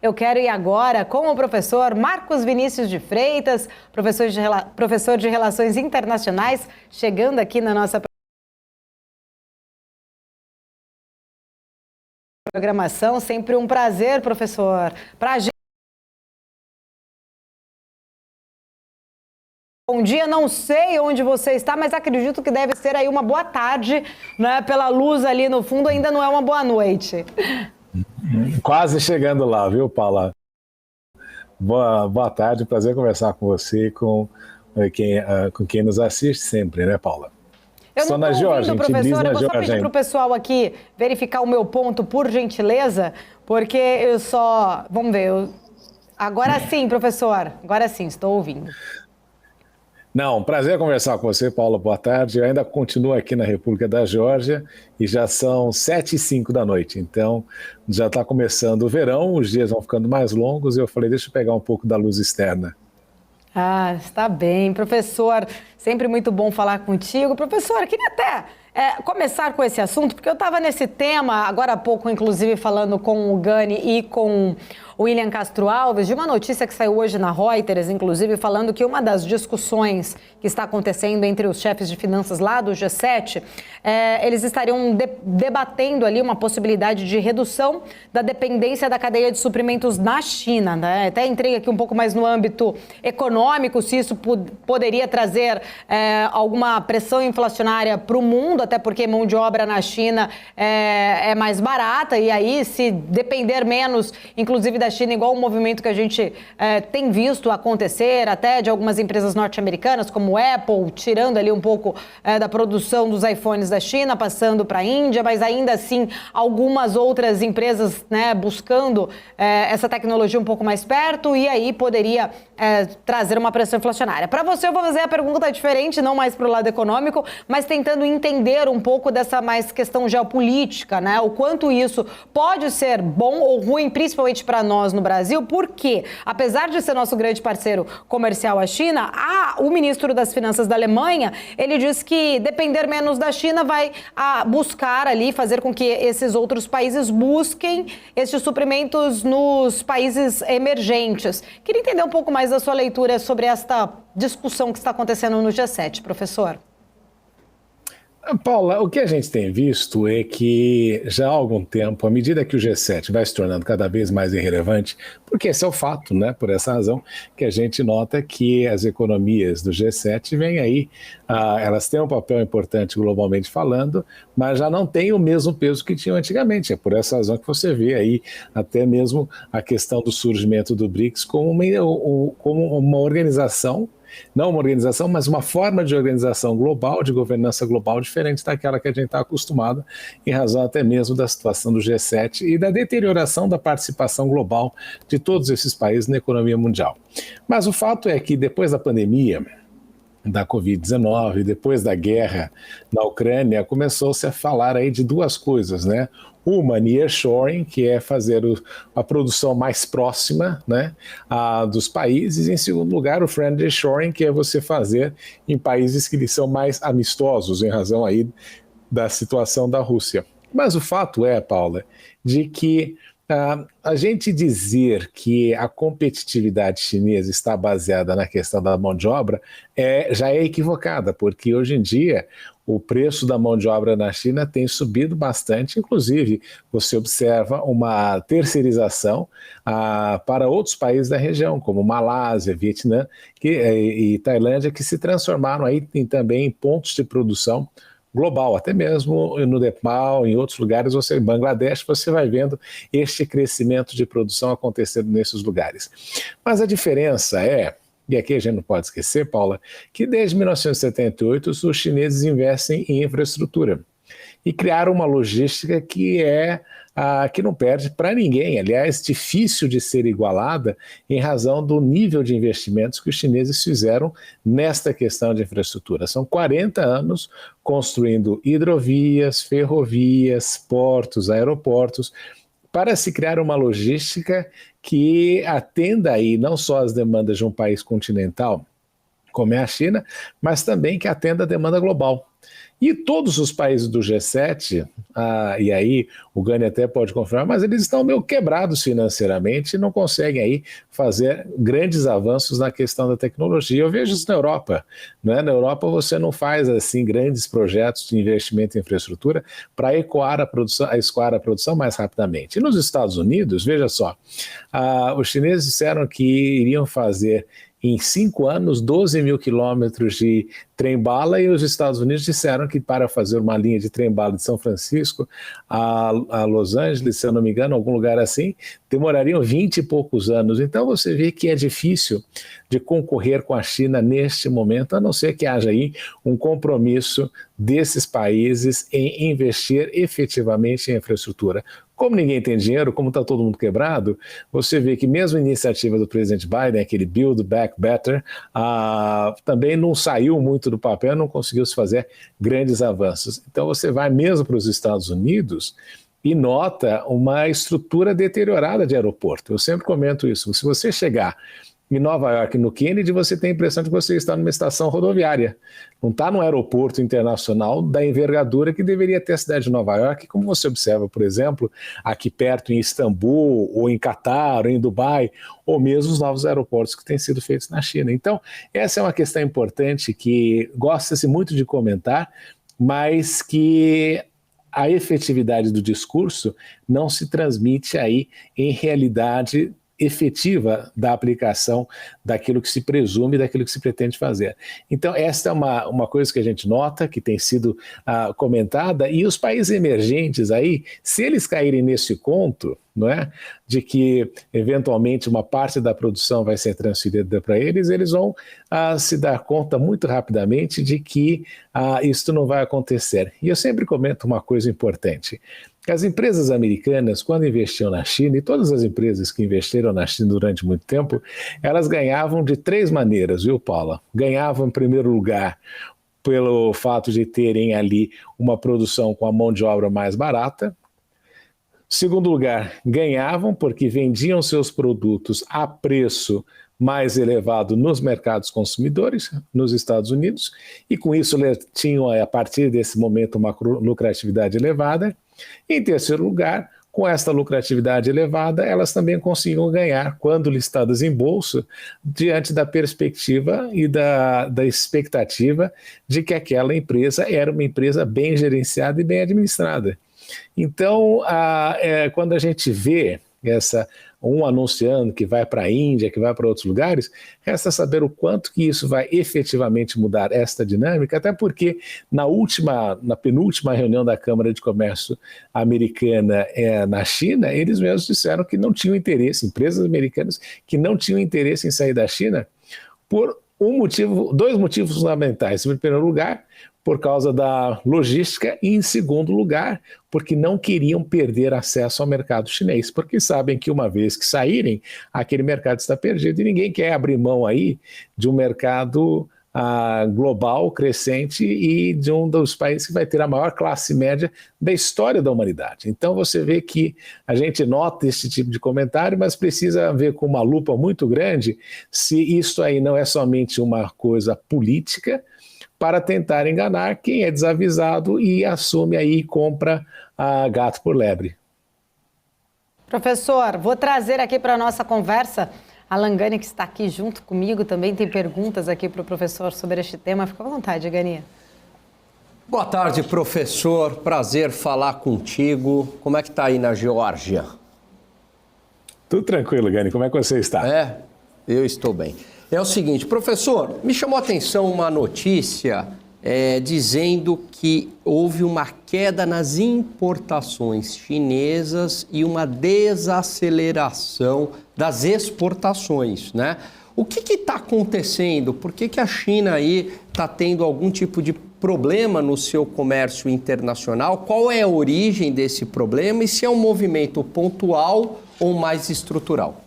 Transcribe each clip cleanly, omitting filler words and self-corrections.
Eu quero ir agora com o professor Marcos Vinícius de Freitas, professor de Relações Internacionais, chegando aqui na nossa programação. Sempre um prazer, professor. Pra gente... Bom dia, não sei onde você está, mas acredito que deve ser aí uma boa tarde, né? Pela luz ali no fundo, ainda não é uma boa noite. Quase chegando lá, viu, Paula? Boa tarde, prazer conversar com você e com quem nos assiste sempre, né, Paula? Eu não estou ouvindo, professor, eu vou só pedir para o pessoal aqui verificar o meu ponto, por gentileza, porque eu só... Vamos ver, agora sim, professor, agora sim, estou ouvindo. Não, prazer conversar com você, Paula, boa tarde. Eu ainda continuo aqui na República da Geórgia e já são 7h05 da noite, então já está começando o verão, os dias vão ficando mais longos e eu falei, deixa eu pegar um pouco da luz externa. Ah, está bem, professor, sempre muito bom falar contigo. Professor, queria até começar com esse assunto, porque eu estava nesse tema, agora há pouco, inclusive, falando com o Gani e com o William Castro Alves, de uma notícia que saiu hoje na Reuters, inclusive, falando que uma das discussões que está acontecendo entre os chefes de finanças lá do G7, eles estariam debatendo ali uma possibilidade de redução da dependência da cadeia de suprimentos na China, né? Até entrei aqui um pouco mais no âmbito econômico, se isso poderia trazer alguma pressão inflacionária para o mundo, até porque mão de obra na China é mais barata, e aí se depender menos, inclusive da China, igual o movimento que a gente tem visto acontecer, até de algumas empresas norte-americanas, como Apple, tirando ali um pouco da produção dos iPhones da China, passando para a Índia, mas ainda assim algumas outras empresas, né, buscando essa tecnologia um pouco mais perto, e aí poderia trazer uma pressão inflacionária. Para você, eu vou fazer a pergunta diferente, não mais para o lado econômico, mas tentando entender um pouco dessa mais questão geopolítica, né? O quanto isso pode ser bom ou ruim, principalmente para nós no Brasil, porque, apesar de ser nosso grande parceiro comercial a China, o ministro das Finanças da Alemanha, ele diz que depender menos da China vai buscar ali, fazer com que esses outros países busquem esses suprimentos nos países emergentes. Queria entender um pouco mais da sua leitura sobre esta discussão que está acontecendo no G7, professor. Paula, o que a gente tem visto é que já há algum tempo, à medida que o G7 vai se tornando cada vez mais irrelevante, porque esse é o fato, né? Por essa razão que a gente nota que as economias do G7 vêm aí, elas têm um papel importante globalmente falando, mas já não têm o mesmo peso que tinham antigamente. É por essa razão que você vê aí até mesmo a questão do surgimento do BRICS como uma organização, não uma organização, mas uma forma de organização global, de governança global diferente daquela que a gente está acostumado, em razão até mesmo da situação do G7 e da deterioração da participação global de todos esses países na economia mundial. Mas o fato é que depois da pandemia da Covid-19, depois da guerra na Ucrânia, começou-se a falar aí de duas coisas, né? Uma, nearshoring, que é fazer a produção mais próxima, né, dos países. E, em segundo lugar, o friendly shoring, que é você fazer em países que lhes são mais amistosos, em razão aí da situação da Rússia. Mas o fato é, Paula, de que a gente dizer que a competitividade chinesa está baseada na questão da mão de obra já é equivocada, porque hoje em dia o preço da mão de obra na China tem subido bastante, inclusive você observa uma terceirização para outros países da região, como Malásia, Vietnã e Tailândia, que se transformaram aí também em pontos de produção global, até mesmo no Nepal, em outros lugares, em Bangladesh, você vai vendo este crescimento de produção acontecendo nesses lugares. Mas a diferença e aqui a gente não pode esquecer, Paula, que desde 1978 os chineses investem em infraestrutura e criaram uma logística que não perde para ninguém, aliás, difícil de ser igualada em razão do nível de investimentos que os chineses fizeram nesta questão de infraestrutura. São 40 anos construindo hidrovias, ferrovias, portos, aeroportos, para se criar uma logística que atenda aí não só as demandas de um país continental, como é a China, mas também que atenda a demanda global. E todos os países do G7, e aí o Gani até pode confirmar, mas eles estão meio quebrados financeiramente e não conseguem aí fazer grandes avanços na questão da tecnologia. Eu vejo isso na Europa, né? Na Europa você não faz assim grandes projetos de investimento em infraestrutura para escoar a produção mais rapidamente. E nos Estados Unidos, veja só, os chineses disseram que iriam fazer em 5 anos, 12 mil quilômetros de trem-bala, e os Estados Unidos disseram que para fazer uma linha de trem-bala de São Francisco a Los Angeles, se eu não me engano, algum lugar assim, demorariam 20 e poucos anos. Então você vê que é difícil de concorrer com a China neste momento, a não ser que haja aí um compromisso desses países em investir efetivamente em infraestrutura. Como ninguém tem dinheiro, como está todo mundo quebrado, você vê que mesmo a iniciativa do presidente Biden, aquele Build Back Better, também não saiu muito do papel, não conseguiu se fazer grandes avanços. Então você vai mesmo para os Estados Unidos e nota uma estrutura deteriorada de aeroporto. Eu sempre comento isso. Se você chegar em Nova York, no Kennedy, você tem a impressão de que você está numa estação rodoviária. Não está num aeroporto internacional da envergadura que deveria ter a cidade de Nova York, como você observa, por exemplo, aqui perto em Istambul, ou em Catar, ou em Dubai, ou mesmo os novos aeroportos que têm sido feitos na China. Então, essa é uma questão importante que gosta-se muito de comentar, mas que a efetividade do discurso não se transmite aí em realidade efetiva da aplicação daquilo que se presume, daquilo que se pretende fazer. Então, esta é uma coisa que a gente nota, que tem sido comentada, e os países emergentes aí, se eles caírem nesse conto, não é, de que eventualmente uma parte da produção vai ser transferida para eles, eles vão se dar conta muito rapidamente de que isso não vai acontecer. E eu sempre comento uma coisa importante. As empresas americanas, quando investiam na China, e todas as empresas que investiram na China durante muito tempo, elas ganhavam de 3 maneiras, viu, Paula? Ganhavam, em primeiro lugar, pelo fato de terem ali uma produção com a mão de obra mais barata. Segundo lugar, ganhavam porque vendiam seus produtos a preço mais elevado nos mercados consumidores, nos Estados Unidos, e com isso tinham, a partir desse momento, uma lucratividade elevada. Em terceiro lugar, com esta lucratividade elevada, elas também conseguiam ganhar, quando listadas em bolsa, diante da perspectiva e da expectativa de que aquela empresa era uma empresa bem gerenciada e bem administrada. Então, quando a gente vê um anunciando que vai para a Índia, que vai para outros lugares, resta saber o quanto que isso vai efetivamente mudar esta dinâmica, até porque na penúltima reunião da Câmara de Comércio americana na China, eles mesmos disseram que não tinham interesse, empresas americanas que não tinham interesse em sair da China por 2 motivos fundamentais. Em primeiro lugar, por causa da logística, e em segundo lugar, porque não queriam perder acesso ao mercado chinês, porque sabem que uma vez que saírem, aquele mercado está perdido e ninguém quer abrir mão aí de um mercado global, crescente, e de um dos países que vai ter a maior classe média da história da humanidade. Então você vê que a gente nota esse tipo de comentário, mas precisa ver com uma lupa muito grande se isso aí não é somente uma coisa política, para tentar enganar quem é desavisado e assume aí e compra gato por lebre. Professor, vou trazer aqui para a nossa conversa a Alan Gani, que está aqui junto comigo, também tem perguntas aqui para o professor sobre este tema. Fica à vontade, Gani. Boa tarde, professor. Prazer falar contigo. Como é que está aí na Geórgia? Tudo tranquilo, Gani. Como é que você está? Eu estou bem. É o seguinte, professor, me chamou a atenção uma notícia dizendo que houve uma queda nas importações chinesas e uma desaceleração das exportações, né? O que está acontecendo? Por que a China aí está tendo algum tipo de problema no seu comércio internacional? Qual é a origem desse problema e se é um movimento pontual ou mais estrutural?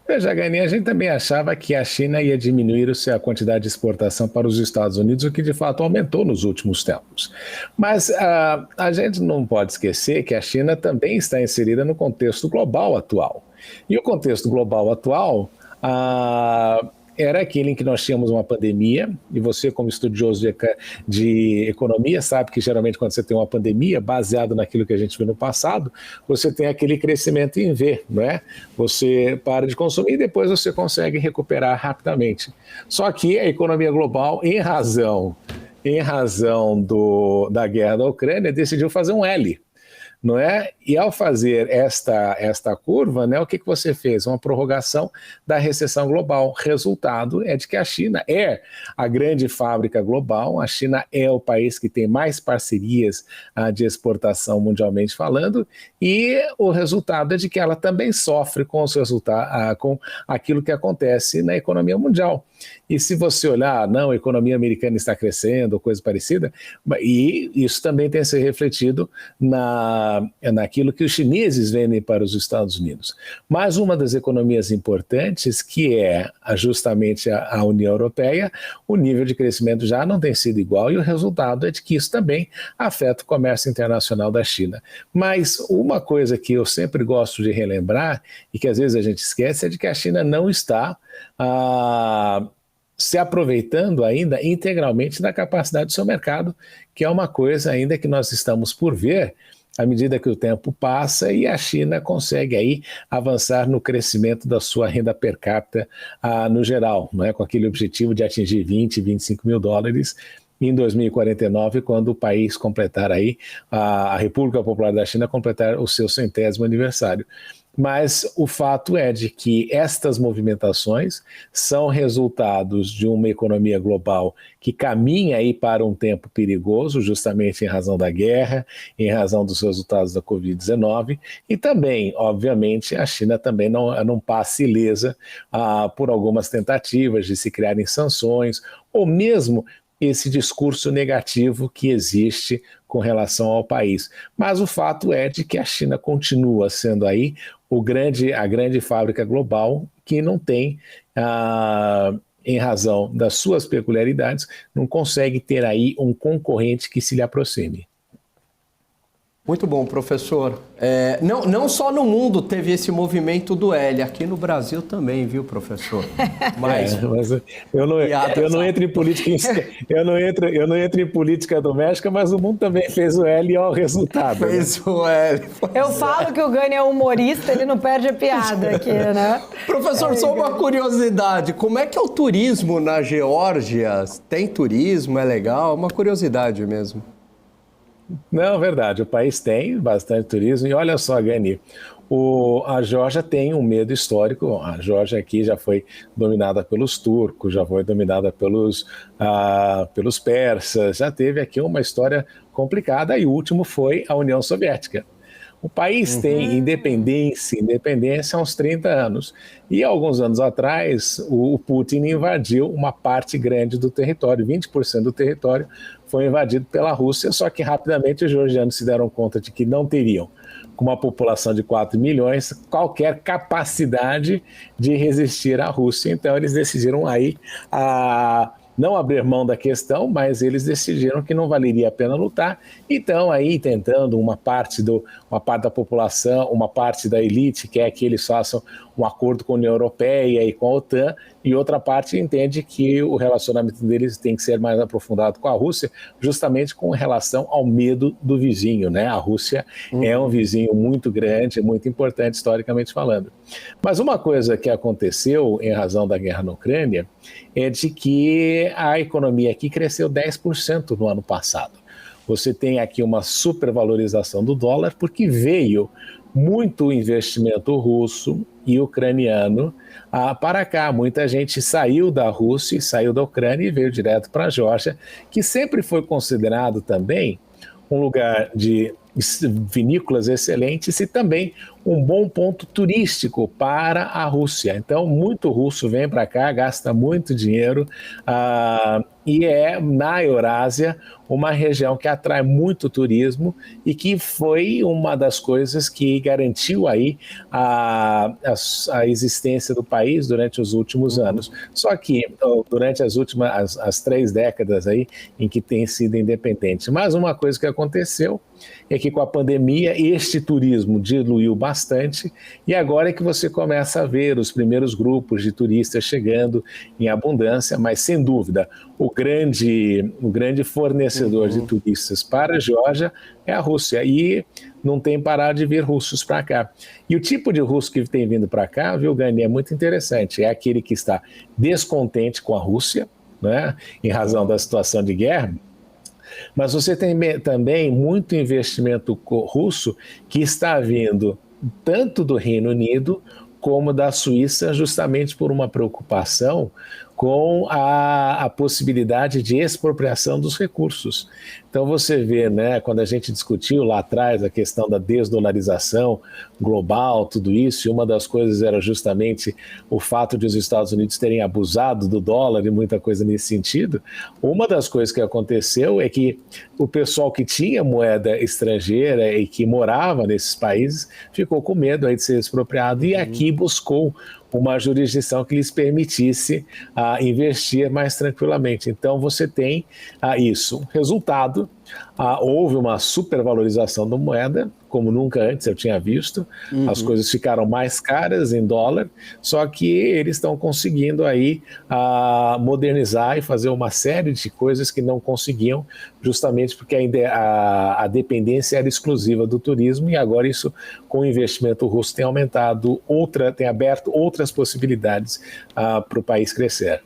Veja, Gani, a gente também achava que a China ia diminuir a quantidade de exportação para os Estados Unidos, o que de fato aumentou nos últimos tempos. Mas a gente não pode esquecer que a China também está inserida no contexto global atual. E o contexto global atual era aquele em que nós tínhamos uma pandemia, e você, como estudioso de economia, sabe que geralmente quando você tem uma pandemia, baseado naquilo que a gente viu no passado, você tem aquele crescimento em V, não é? Você para de consumir e depois você consegue recuperar rapidamente. Só que a economia global, em razão da guerra da Ucrânia, decidiu fazer um L. Não é? E ao fazer esta curva, né, o que você fez? Uma prorrogação da recessão global. Resultado é de que a China é a grande fábrica global, a China é o país que tem mais parcerias de exportação mundialmente falando, e o resultado é de que ela também sofre com com aquilo que acontece na economia mundial. E se você olhar, não, a economia americana está crescendo, coisa parecida, e isso também tem que ser refletido naquilo que os chineses vendem para os Estados Unidos. Mas uma das economias importantes, que é justamente a União Europeia, o nível de crescimento já não tem sido igual, e o resultado é de que isso também afeta o comércio internacional da China. Mas uma coisa que eu sempre gosto de relembrar, e que às vezes a gente esquece, é de que a China não está se aproveitando ainda integralmente da capacidade do seu mercado, que é uma coisa ainda que nós estamos por ver à medida que o tempo passa e a China consegue aí avançar no crescimento da sua renda per capita no geral, não é? Com aquele objetivo de atingir 20, 25 mil dólares em 2049, quando o país completar aí, a República Popular da China completar o seu 100º aniversário. Mas o fato é de que estas movimentações são resultados de uma economia global que caminha aí para um tempo perigoso, justamente em razão da guerra, em razão dos resultados da Covid-19, e também, obviamente, a China também não passa ilesa por algumas tentativas de se criarem sanções, ou mesmo esse discurso negativo que existe com relação ao país. Mas o fato é de que a China continua sendo aí a grande fábrica global que não tem, em razão das suas peculiaridades, não consegue ter aí um concorrente que se lhe aproxime. Muito bom, professor. Não só no mundo teve esse movimento do L, aqui no Brasil também, viu, professor? Mas eu não entro em política, eu não entro em política doméstica, mas o mundo também fez o L e olha o resultado. Fez o L. Eu falo que o Gani é humorista, ele não perde a piada aqui, né? Professor, só uma curiosidade, como é que é o turismo na Geórgia? Tem turismo, é legal? Uma curiosidade mesmo. Não, verdade, o país tem bastante turismo e olha só, Gani, a Geórgia tem um medo histórico. A Geórgia aqui já foi dominada pelos turcos, já foi dominada pelos persas, já teve aqui uma história complicada e o último foi a União Soviética. O país tem independência há uns 30 anos. E alguns anos atrás, o Putin invadiu uma parte grande do território, 20% do território foi invadido pela Rússia, só que rapidamente os georgianos se deram conta de que não teriam, com uma população de 4 milhões, qualquer capacidade de resistir à Rússia. Então eles decidiram aí não abrir mão da questão, mas eles decidiram que não valeria a pena lutar. Então, aí tentando uma parte da população, uma parte da elite quer que eles façam um acordo com a União Europeia e com a OTAN, e outra parte entende que o relacionamento deles tem que ser mais aprofundado com a Rússia, justamente com relação ao medo do vizinho, né? A Rússia é um vizinho muito grande, muito importante historicamente falando. Mas uma coisa que aconteceu em razão da guerra na Ucrânia é de que a economia aqui cresceu 10% no ano passado. Você tem aqui uma supervalorização do dólar porque veio muito investimento russo e ucraniano para cá. Muita gente saiu da Rússia e saiu da Ucrânia e veio direto para a Geórgia, que sempre foi considerado também um lugar de vinícolas excelentes e também um bom ponto turístico para a Rússia. Então, muito russo vem para cá, gasta muito dinheiro e é, na Eurásia, uma região que atrai muito turismo e que foi uma das coisas que garantiu aí a existência do país durante os últimos anos. Só que durante as 3 décadas aí em que tem sido independente. Mas uma coisa que aconteceu é que com a pandemia este turismo diluiu bastante, bastante, e agora é que você começa a ver os primeiros grupos de turistas chegando em abundância, mas sem dúvida, o grande fornecedor de turistas para a Geórgia é a Rússia, e não tem parado de vir russos para cá. E o tipo de russo que tem vindo para cá, viu, Gani, é muito interessante, é aquele que está descontente com a Rússia, né, em razão da situação de guerra, mas você tem também muito investimento russo que está vindo tanto do Reino Unido como da Suíça, justamente por uma preocupação com a possibilidade de expropriação dos recursos. Então você vê, né, quando a gente discutiu lá atrás a questão da desdolarização global, tudo isso, e uma das coisas era justamente o fato de os Estados Unidos terem abusado do dólar e muita coisa nesse sentido. Uma das coisas que aconteceu é que o pessoal que tinha moeda estrangeira e que morava nesses países ficou com medo aí de ser expropriado e aqui buscou uma jurisdição que lhes permitisse investir mais tranquilamente. Então você tem isso. Resultado, houve uma supervalorização da moeda, como nunca antes eu tinha visto. As coisas ficaram mais caras em dólar, só que eles estão conseguindo aí modernizar e fazer uma série de coisas que não conseguiam, justamente porque a dependência era exclusiva do turismo, e agora isso, com o investimento russo, tem aumentado, tem aberto outras possibilidades para o país crescer.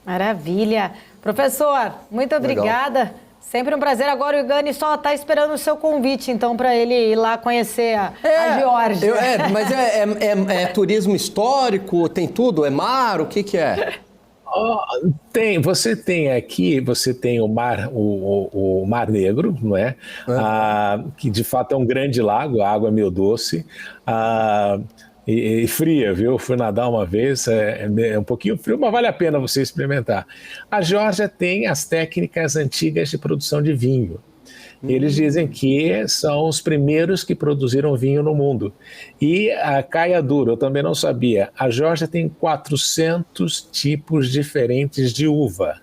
Maravilha. Professor, muito obrigada. Legal. Sempre um prazer. Agora o Gani só está esperando o seu convite, então, para ele ir lá conhecer a Geórgia. Mas é turismo histórico, tem tudo? É mar? O que é? Você tem o Mar Negro, não é? Que de fato é um grande lago, a água é meio doce. E fria, viu? Fui nadar uma vez, é um pouquinho frio, mas vale a pena você experimentar. A Geórgia tem as técnicas antigas de produção de vinho. Eles dizem que são os primeiros que produziram vinho no mundo. E a caia dura, eu também não sabia, a Geórgia tem 400 tipos diferentes de uva.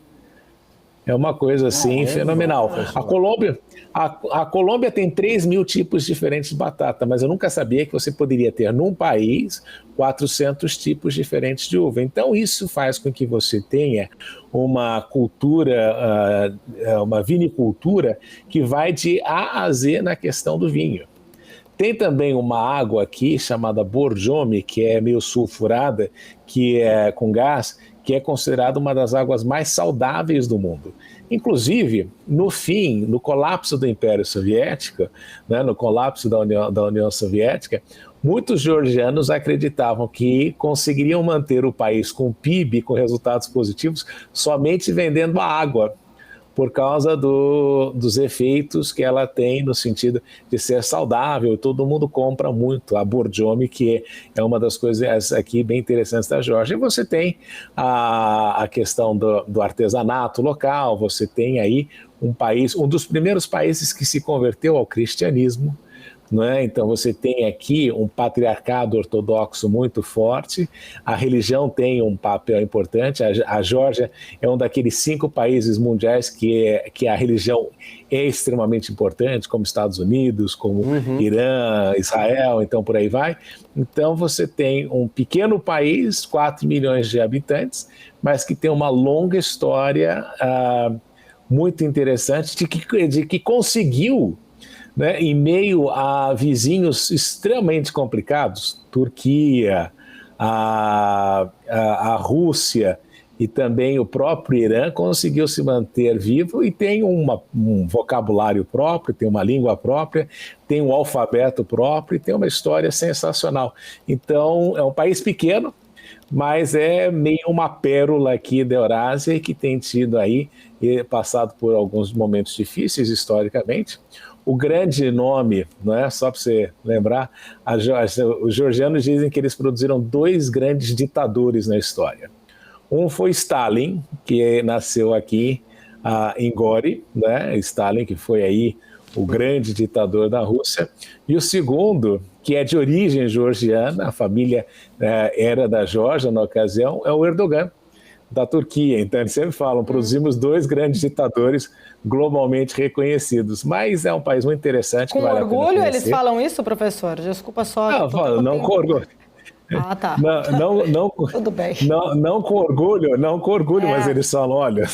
É uma coisa assim fenomenal. A Colômbia tem 3.000 tipos diferentes de batata, mas eu nunca sabia que você poderia ter num país 400 tipos diferentes de uva. Então isso faz com que você tenha uma cultura, uma vinicultura que vai de A a Z na questão do vinho. Tem também uma água aqui chamada Borjomi, que é meio sulfurada, que é com gás, que é considerada uma das águas mais saudáveis do mundo. Inclusive, no colapso do Império Soviético, né, no colapso da União Soviética, muitos georgianos acreditavam que conseguiriam manter o país com PIB, com resultados positivos, somente vendendo a água, por causa dos efeitos que ela tem no sentido de ser saudável. Todo mundo compra muito a Borjomi, que é uma das coisas aqui bem interessantes da Geórgia. E você tem a questão do artesanato local, você tem aí um dos primeiros países que se converteu ao cristianismo, não é? Então você tem aqui um patriarcado ortodoxo muito forte, a religião tem um papel importante, a Geórgia é um daqueles 5 países mundiais que a religião é extremamente importante, como Estados Unidos, como Irã, Israel, então por aí vai. Então você tem um pequeno país, 4 milhões de habitantes, mas que tem uma longa história muito interessante de que conseguiu, né, em meio a vizinhos extremamente complicados, Turquia, a Rússia e também o próprio Irã, conseguiu se manter vivo e tem um vocabulário próprio, tem uma língua própria, tem um alfabeto próprio e tem uma história sensacional. Então, é um país pequeno, mas é meio uma pérola aqui da Eurásia que tem tido aí, passado por alguns momentos difíceis historicamente. O grande nome, não é? Só para você lembrar, os georgianos dizem que eles produziram 2 grandes ditadores na história. Um foi Stalin, que nasceu aqui em Gori, né? Stalin, que foi aí o grande ditador da Rússia. E o segundo, que é de origem georgiana, a família era da Geórgia na ocasião, é o Erdogan, da Turquia. Então, eles sempre falam, produzimos 2 grandes ditadores globalmente reconhecidos. Mas é um país muito interessante. Com que vale orgulho eles falam isso, professor? Desculpa só. Não com orgulho. Ah, tá. Não, tudo bem. Não com orgulho, mas eles falam, olha...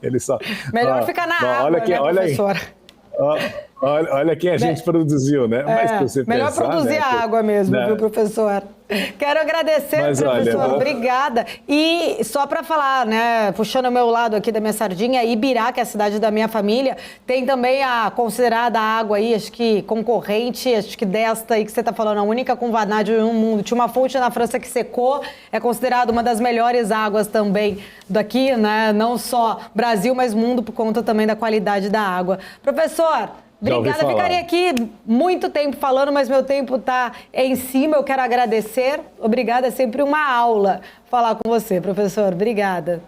eles falam, melhor ficar na água, professor? Olha quem a gente produziu, né? Mas se você melhor pensar, produzir né, a água mesmo, viu, professor? Quero agradecer, professor, obrigada. E só para falar, né, puxando o meu lado aqui da minha sardinha, Ibirá, que é a cidade da minha família, tem também a considerada água aí, acho que concorrente, acho que desta aí que você está falando, a única com vanádio no mundo. Tinha uma fonte na França que secou, é considerada uma das melhores águas também daqui, né, não só Brasil, mas mundo, por conta também da qualidade da água. Professor, obrigada, eu ficaria aqui muito tempo falando, mas meu tempo está em cima, eu quero agradecer. Obrigada, é sempre uma aula falar com você, professor. Obrigada.